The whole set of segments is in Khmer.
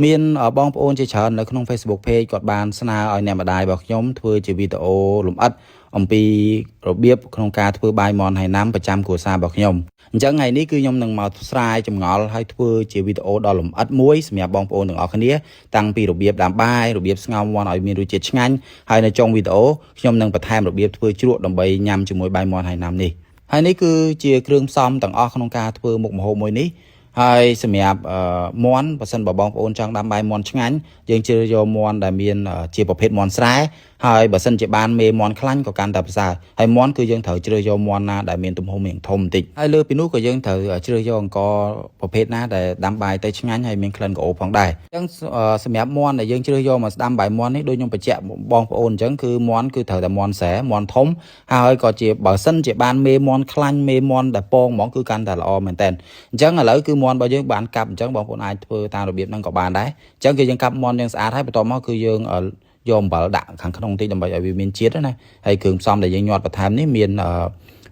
មានបងប្អូនជាច្រើននៅក្នុង Facebook Page គាត់បានស្នើឲ្យអ្នកម្ដាយរបស់ខ្ញុំធ្វើជាវីដេអូលម្អិតអំពីរបៀបក្នុងការធ្វើបាយមាន់ហើយណាំប្រចាំគ្រួសាររបស់ខ្ញុំអញ្ចឹងថ្ងៃនេះគឺខ្ញុំនឹងមកស្រាយចម្ងល់ហើយធ្វើជាវីដេអូដ៏លម្អិតមួយសម្រាប់បងប្អូនទាំងអស់គ្នាតាំងពីរបៀបដាំបាយរបៀបស្ងោរមាន់ឲ្យមានរសជាតិឆ្ងាញ់ហើយនៅចុងវីដេអូខ្ញុំនឹងបន្ថែមរបៀបធ្វើជ្រក់ដើម្បីញ៉ាំជាមួយបាយមាន់ហើយណាំនេះហើយនេះគឺជាគ្រឿងផ្សំទាំងអស់ក្នុងការធ្វើមុខម្ហូបមួយនេះហើយសម្រាប់មាន់បើសិនបើបងប្អូនចង់ដាំបាយមាន់ឆ្ងាញ់យើងជ្រើសយកមាន់ដែលមានជាប្រភេទមាន់ស្រែហើយបើសិនជាបានមេមាន់ខ្លាញ់ក៏កាន់តែប្រសើរហើយមាន់គឺយើងត្រូវជ្រើសយកមាន់ណាដែលមានទំហំមានធំបន្តិចហើយលើពីនោះក៏យើងត្រូវជ្រើសយកអង្ករប្រភេទណាដែលដាំបាយទៅឆ្ងាញ់ហើយមានក្លិនក្រអូបផងដែរអញ្ចឹងសម្រាប់មាន់ដែលយើងជ្រើសយកមកស្ដាំបាយមាន់នេះដូចខ្ញុំបញ្ជាក់បងប្អូនអញ្ចឹងគឺមាន់គឺត្រូវតែមាន់ស្រែមាន់ធំហើយក៏ជាបើសិនជាបានមេមាន់ខ្លាញ់មេមាន់ដែលពងហ្មងគឺកាន់តែល្អមែនតើអញ្ចឹងឥឡូវគឺមាន់របស់យើងបានកាប់អញ្ចឹងបងប្អូនអាចធ្វើតាមរបៀបហ្នឹងក៏បានដែរអញ្ចឹងគឺយើងកាប់មាន់យើងស្អាតហើយបន្ទាប់មកគឺយើងយកអំបិលដាក់ខាងក្នុងតិចដើម្បីឲ្យវាមានជាតិណាហើយគ្រឿងផ្សំដែលយើងញាត់បន្ថែមនេះ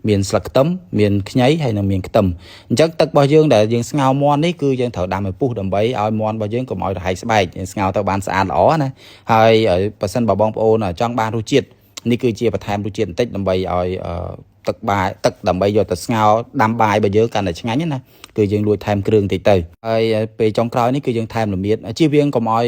មានស្លឹកខ្ទឹមមានខ្ញីហើយនិងមានខ្ទឹមអញ្ចឹងទឹករបស់យើងដែលយើងស្ងោរមាន់នេះគឺយើងត្រូវដាំឲ្យពុះដើម្បីឲ្យមាន់របស់យើងកុំឲ្យរហែកស្បែកយើងស្ងោរទៅបានស្អាតល្អណាហើយបើសិនបើបងប្អូនចង់បានរសជាតិនេះគឺជាបន្ថែមរសជាតិបន្តិចដើម្បីឲ្យទឹកដើម្បីយកទៅស្ងោរដាំបាយរបស់យើងកាន់តែឆ្ងាញ់ណាគឺយើងលួចថែមគ្រឿងតិចទៅហើយពេលចុងក្រោយនេះគឺយើងថែមល្មៀតជៀសវាងកុំឲ្យ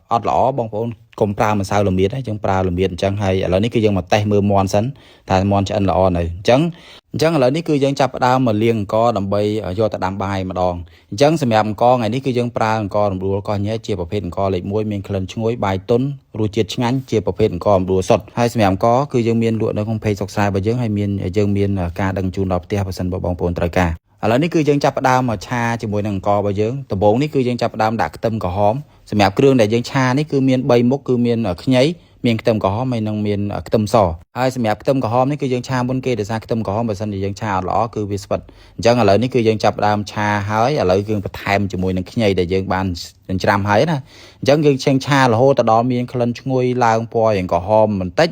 អត់ល្អបងប្អូនកុំប្រើម្សៅល្មៀតទេយើងប្រើល្មៀតអញ្ចឹងហើយឥឡូវនេះគឺយើងមកតេស្តមើលមាន់សិនថាមាន់ឆ្អិនល្អនៅអញ្ចឹងឥឡូវនេះគឺយើងចាប់ផ្ដើមមកលាងអង្ករដើម្បីយកទៅដាំបាយម្ដងអញ្ចឹងសម្រាប់អង្ករថ្ងៃនេះគឺយើងប្រើអង្កររំដួលកោះញែជាប្រភេទអង្ករលេខ1មានក្លិនឈ្ងុយបាយទន់រសជាតិឆ្ងាញ់ជាប្រភេទអង្កររំដួលសុទ្ធហើយសម្រាប់អង្ករគឺយើងមានលក់នៅក្នុង page សុកស្រែរបស់យើងហើយយើងមានការដឹកជូនដល់ផ្ទះបើសិនបើបងប្អូនត្រូវការឥឡូវនេះគឺយើងចាប់ផ្ដើមមកឆាជាមួយនឹងអង្កររបស់យើងដំបូងនេះគឺយើងចាប់ផ្ដើមដាក់ខ្ទឹមក្រហមសម្រាប់គ្រឿងដែលយើងឆានេះគឺមាន3មុខគឺមានខ្ញីមានខ្ទឹមក្រហមហើយនិងមានខ្ទឹមសហើយសម្រាប់ខ្ទឹមក្រហមនេះគឺយើងឆាមុនគេដោយសារខ្ទឹមក្រហមបើសិនជាយើងឆាអត់ល្អគឺវាស្វិតអញ្ចឹងឥឡូវនេះគឺយើងចាប់ផ្ដើមឆាហើយឥឡូវគឺបន្ថែមជាមួយនឹងខ្ញីដែលយើងបានចិញ្ច្រាំហើយណាអញ្ចឹងយើងឆារហូតដល់មានក្លិនឈ្ងុយឡើងពណ៌រាងក្រហមបន្តិច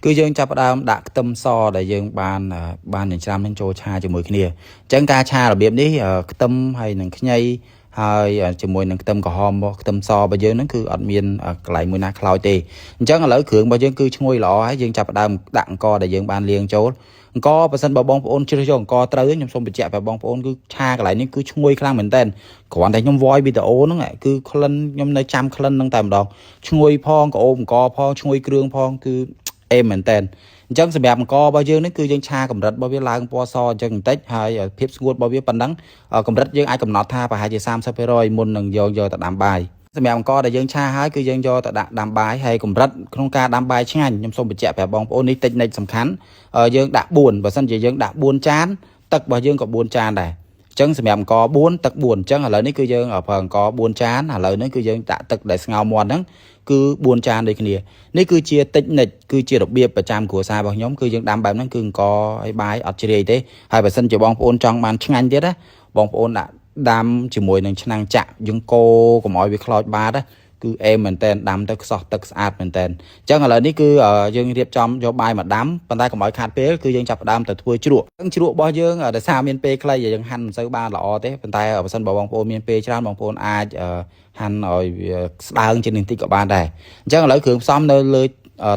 គឺយើងចាប់ផ្ដើមដាក់ខ្ទឹមសដែលយើងបានចិញ្ច្រាំនឹងចូលឆាជាមួយគ្នាអញ្ចឹងការឆារបៀបនេះខ្ទឹមហើយនិងខ្ញីហើយជាមួយនឹងខ្ទឹមក្រហមរបស់ខ្ទឹមសរបស់យើងហ្នឹងគឺអត់មានកន្លែងមួយណាខ្លោចទេអញ្ចឹងឥឡូវគ្រឿងរបស់យើងគឺឈ្ងុយល្អហើយយើងចាប់ផ្ដើមដាក់អង្ករដែលយើងបានលាងចូលអង្ករបើសិនបើបងប្អូនជ្រើសយកអង្ករត្រូវខ្ញុំសូមបញ្ជាក់ប្រាប់បងប្អូនគឺឆាកន្លែងនេះគឺឈ្ងុយខ្លាំងមែនតើគ្រាន់តែខ្ញុំវ៉យវីដេអូហ្នឹងគឺក្លិនខ្ញុំនៅចាំក្លិនហ្នឹងតែម្ដងឈ្ងុយផងក្រអូបអង្ករផងឈ្ងុយគ្រឿងផងគឺអេមមែនតើអញ្ចឹងសម្រាប់អង្កររបស់យើងនេះគឺយើងឆាកម្រិតរបស់វាឡើងពណ៌សអញ្ចឹងបន្តិចហើយភាពស្ងួតរបស់វាប៉ុណ្ណឹងកម្រិតយើងអាចកំណត់ថាប្រហែលជា 30% មុននឹងយកទៅដាំបាយសម្រាប់អង្ករដែលយើងឆាហើយគឺយើងយកទៅដាក់ដាំបាយហើយកម្រិតក្នុងការដាំបាយឆ្ងាញ់ខ្ញុំសូមបញ្ជាក់ប្រាប់បងប្អូននេះតិចនិចសំខាន់យើងដាក់4បើសិនជាយើងដាក់4ចានទឹករបស់យើងក៏4ចានដែរអញ្ចឹងសម្រាប់អង្ករ4ទឹក4អញ្ចឹងឥឡូវនេះគឺយើងប្រើអង្ករ4ចានឥឡូវនេះគឺយើងដាក់ទឹកដែលស្ងោរមាន់ហ្នឹងគឺ4ចានដូចគ្នានេះគឺជាតិចនិចគឺជារបៀបប្រចាំគ្រួសាររបស់ខ្ញុំគឺយើងដាំបែបហ្នឹងគឺអង្ករឲ្យបាយអត់ជ្រាយទេហើយបើសិនជាបងប្អូនចង់បានឆ្ងាញ់ទៀតណាបងប្អូនដាក់ដាំជាមួយនឹងឆ្នាំងចាក់យើងកូរកុំឲ្យវាខ្លោចបាតគឺអេមមែនតើដាំទៅខ្សោះទឹកស្អាតមែនតើអញ្ចឹងឥឡូវនេះគឺយើងរៀបចំយកបាយមកដាំប៉ុន្តែកុំឲ្យខាតពេលគឺយើងចាប់ផ្ដើមទៅធ្វើជ្រក់ជ្រក់របស់យើងដោយសារមានពេលខ្លីយើងហាន់មិនសូវបានល្អទេប៉ុន្តែបើសិនបើបងប្អូនមានពេលច្រើនបងប្អូនអាចហាន់ឲ្យវាស្ដើងជាងនេះតិចក៏បានដែរអញ្ចឹងឥឡូវគ្រឿងផ្សំនៅល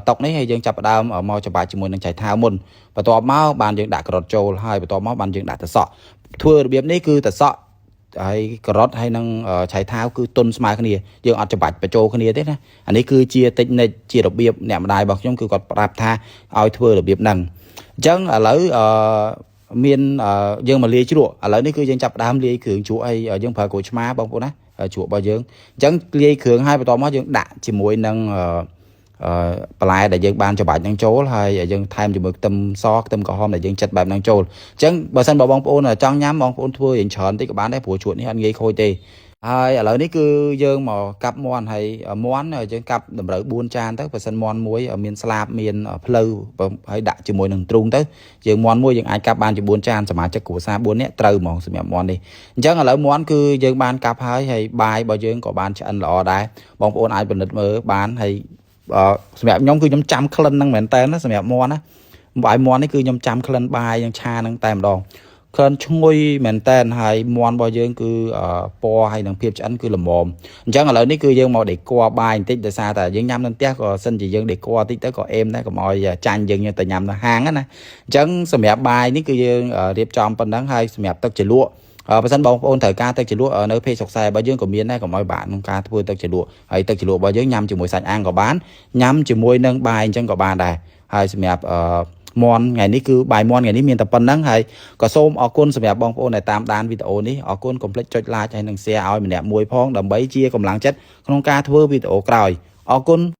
ើតុនេះហើយយើងចាប់ផ្ដើមមកច្របាច់ជាមួយនឹងចៃថាវមុនបន្ទាប់មកបានយើងដាក់ការ៉ុតចូលហើយបន្ទាប់មកបានយើងដាក់ទឹកសក់ធ្វើរបៀបនេះគឺទឹកសក់ហើយការ៉ុតហើយនឹងឆៃថាវគឺទុនស្មើគ្នាយើងអត់ច្របាច់បញ្ចូលគ្នាទេណាអានេះគឺជាតិចនិចជារបៀបអ្នកម្ដាយរបស់ខ្ញុំគឺគាត់ប្រាប់ថាឲ្យធ្វើរបៀបហ្នឹងអញ្ចឹងឥឡូវមានយើងមកលាយជ្រក់ឥឡូវនេះគឺយើងចាប់ផ្ដើមលាយគ្រឿងជ្រក់ហើយយើងប្រើក្រូចឆ្មាបងប្អូនណាជ្រក់របស់យើងអញ្ចឹងលាយគ្រឿងហើយបន្ទាប់មកយើងដាក់ជាមួយនឹងបន្លែដែលយើងបានច្របាច់នឹងចូលហើយយើងថែមជាមួយខ្ទឹមសខ្ទឹមក្រហមដែលយើងចិតបែបហ្នឹងចូលអញ្ចឹងបើសិនបើបងប្អូនចង់ញ៉ាំបងប្អូនធ្វើរៀងច្រើនតិចក៏បានដែរព្រោះជ្រក់នេះអត់ងាយខូចទេហើយឥឡូវនេះគឺយើងមកកាប់មាន់ហើយមាន់យើងកាប់តម្រូវ4ចានទៅបើសិនមាន់មួយមានស្លាបមានភ្លៅហើយដាក់ជាមួយនឹងទ្រូងទៅយើងមាន់មួយយើងអាចកាប់បានជា4ចានសមាជិកគ្រួសារ4នាក់ត្រូវហ្មងសម្រាប់មាន់នេះអញ្ចឹងឥឡូវមាន់គឺយើងបានកាប់ហើយបាយរបស់យើងក៏បានឆ្អិនល្អដែរបងប្អូនអាចពិនិត្យមើលបានហើយសម្រាប់ខ្ញុំគឺខ្ញុំចាំក្លិនហ្នឹងមែនតើសម្រាប់មាន់ណាបាយមាន់នេះគឺខ្ញុំចាំក្លិនបាយនឹងឆាហ្នឹងតែម្ដង khơn chui mền tên hay mòn bao dương cứ po hay năng phim chắn cứ làm mồm chẳng là lớn ní cứ dương mò để qua bài tích để xa tại dương nhắm nên tiếc có sân chỉ dương để qua tích tới có em đấy có mọi tranh dương như từ nhắm là hàng á này chẳng sầm mẹ bài ní cứ dương điệp tròn phần đáng hay sầm mẹ tắc chỉ lụa bản thân bóng ôn thời ca tắc chỉ lụa ở nơi phê sọc xe bao dương của miền này của mọi bạn không ca thôi tắc chỉ lụa hay tắc chỉ lụa bao dương nhắm chỉ mùi sạch ăn có bán nhắm chỉ mùi nâng bài chẳng có bàn đài hay sầm mẹ mòn ngày ní cứ bài mòn ngày ní miền tập phần nắng hay có xôm ở côn sầm đẹp bong ôn này tam đan video ní ở côn complete cho like cho nên xe ao mình đẹp mùi phong đầm bấy chia cùng láng chất không ca thưa video còi ở côn